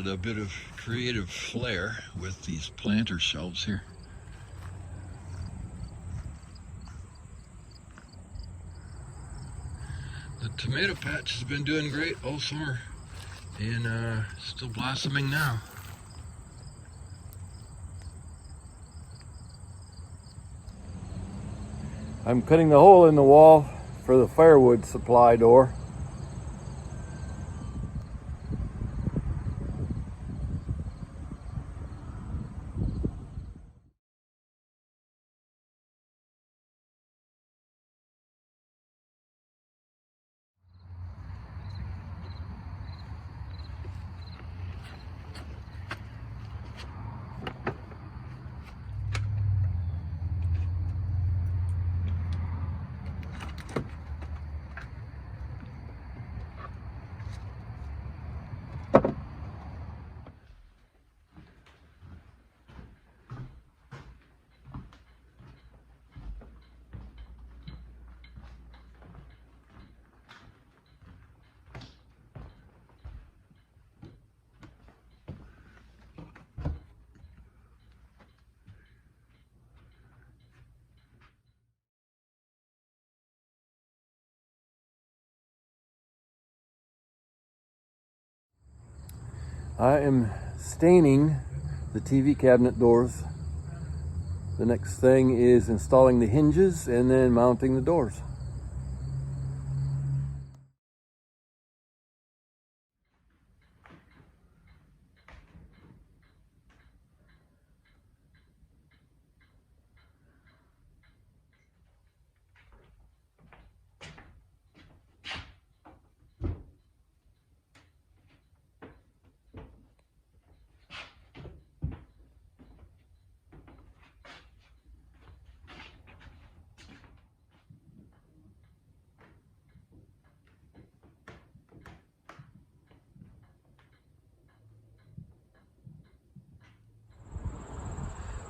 added a bit of creative flair with these planter shelves here. The tomato patch has been doing great all summer and still blossoming now. I'm cutting the hole in the wall for the firewood supply door. I am staining the TV cabinet doors. The next thing is installing the hinges and then mounting the doors.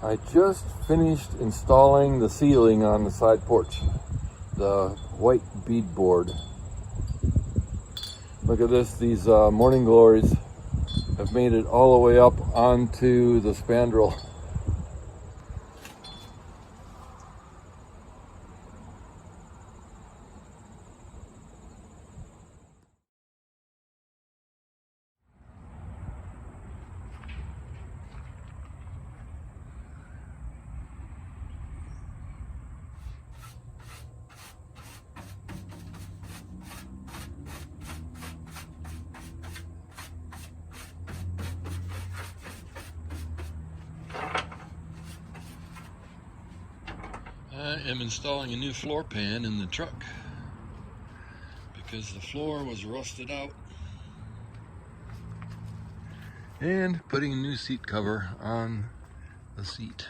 I just finished installing the ceiling on the side porch, the white beadboard. Look at this, these morning glories have made it all the way up onto the spandrel. I am installing a new floor pan in the truck because the floor was rusted out, and putting a new seat cover on the seat.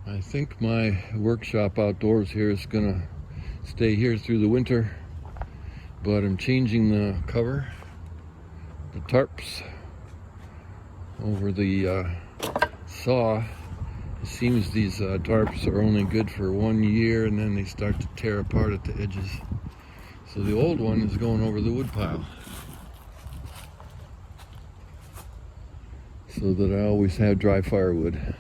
I think my workshop outdoors here is gonna stay here through the winter, but I'm changing the cover, the tarps over the saw. It seems these tarps are only good for 1 year and then they start to tear apart at the edges. So the old one is going over the wood pile, so that I always have dry firewood.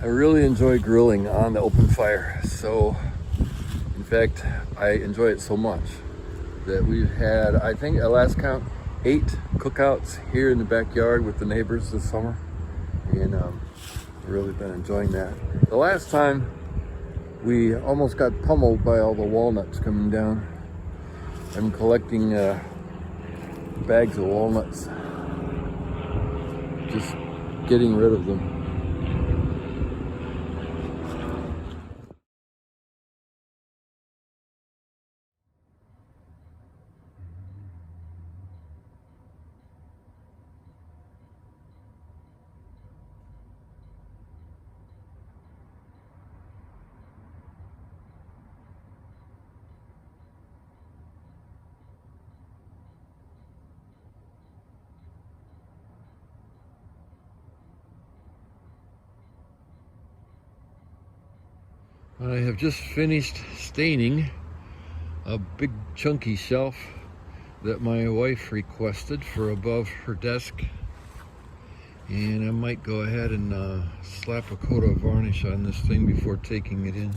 I really enjoy grilling on the open fire. So, in fact, I enjoy it so much that we've had, I think at last count, 8 cookouts here in the backyard with the neighbors this summer. And I've really been enjoying that. The last time, we almost got pummeled by all the walnuts coming down. I'm collecting bags of walnuts, just getting rid of them. I have just finished staining a big chunky shelf that my wife requested for above her desk, and I might go ahead and slap a coat of varnish on this thing before taking it in.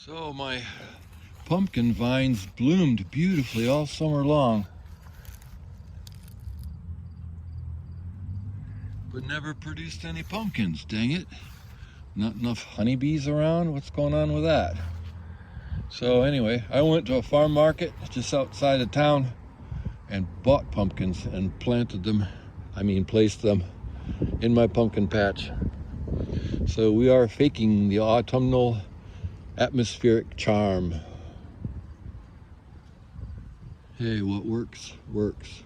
So my pumpkin vines bloomed beautifully all summer long, but never produced any pumpkins, dang it. Not enough honeybees around? What's going on with that? So anyway, I went to a farm market just outside of town and bought pumpkins and placed them in my pumpkin patch. So we are faking the autumnal atmospheric charm. Hey, what works, works.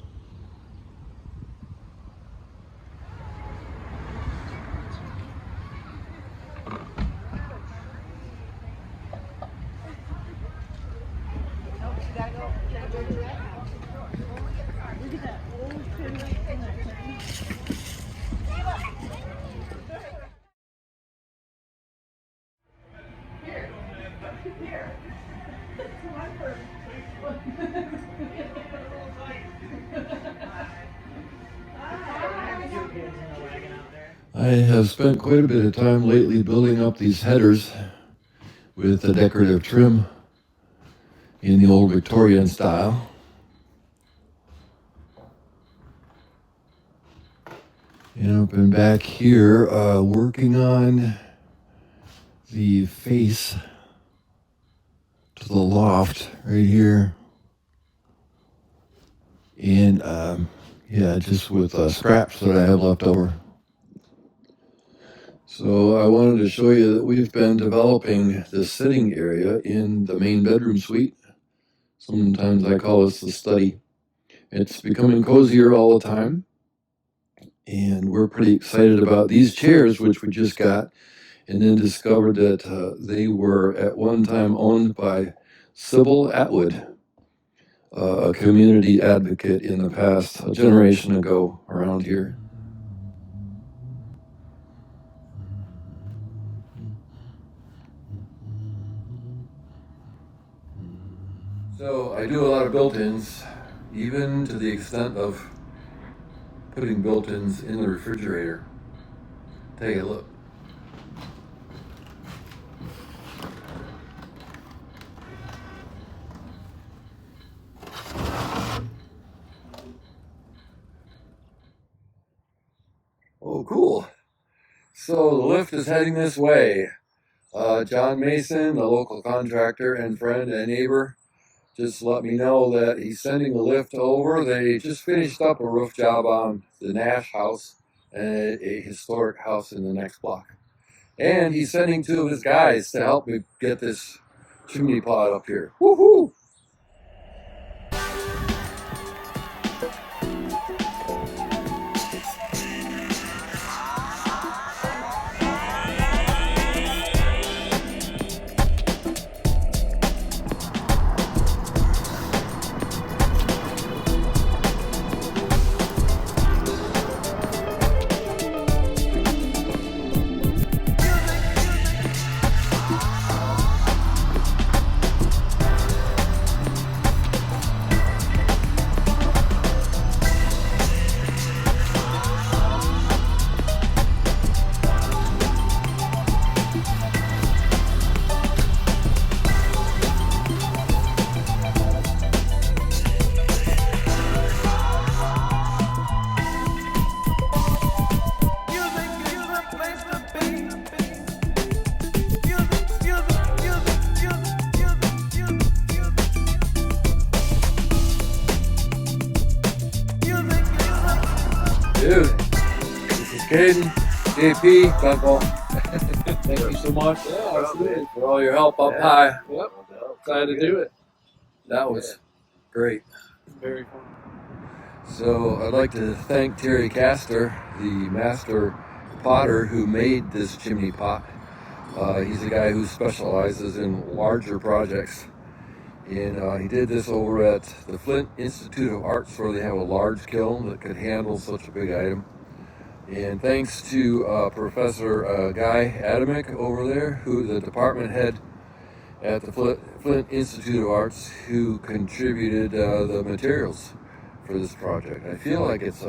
I have spent quite a bit of time lately building up these headers with a decorative trim in the old Victorian style. And I've been back here working on the face to the loft right here. And yeah, just with scraps that I have left over. So I wanted to show you that we've been developing this sitting area in the main bedroom suite. Sometimes I call this the study. It's becoming cozier all the time. And we're pretty excited about these chairs, which we just got, and then discovered that they were at one time owned by Sybil Atwood, a community advocate in the past, a generation ago around here. So I do a lot of built-ins, even to the extent of putting built-ins in the refrigerator. Take a look. Oh, cool. So the lift is heading this way. John Mason, the local contractor and friend and neighbor, just let me know that he's sending the lift over. They just finished up a roof job on the Nash house, a historic house in the next block. And he's sending two of his guys to help me get this chimney pot up here. Woohoo! Dude, this is Caden, JP, Buckle. Thank you so much. Yeah, absolutely. For all your help up Yeah. high. Yep. Excited to do it. That was great. Very fun. So I'd like to thank Terry Castor, the master potter who made this chimney pot. He's a guy who specializes in larger projects. And he did this over at the Flint Institute of Arts, where they have a large kiln that could handle such a big item. And thanks to Professor Guy Adamick over there, who the department head at the Flint Institute of Arts, who contributed the materials for this project. I feel like it's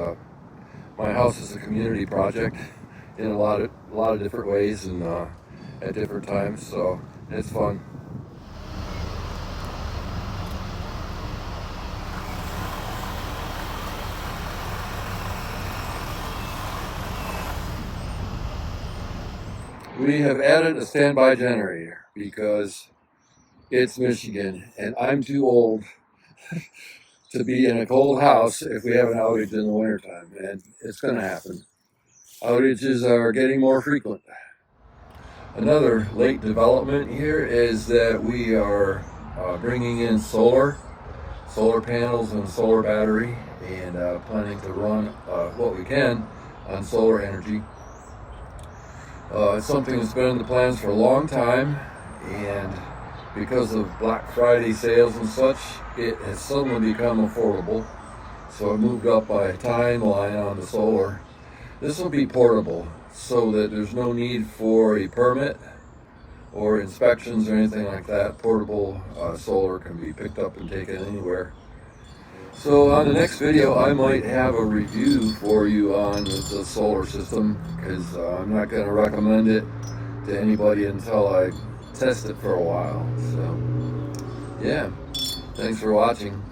my house is a community project in a lot of different ways and at different times, so it's fun. We have added a standby generator because it's Michigan and I'm too old to be in a cold house if we have an outage in the wintertime, and it's going to happen. Outages are getting more frequent. Another late development here is that we are bringing in solar panels and solar battery, and planning to run what we can on solar energy. It's something that's been in the plans for a long time, and because of Black Friday sales and such, it has suddenly become affordable. So I moved up my timeline on the solar. This will be portable, so that there's no need for a permit or inspections or anything like that. Portable solar can be picked up and taken anywhere. So on the next video, I might have a review for you on the solar system, because I'm not going to recommend it to anybody until I test it for a while. So yeah, thanks for watching.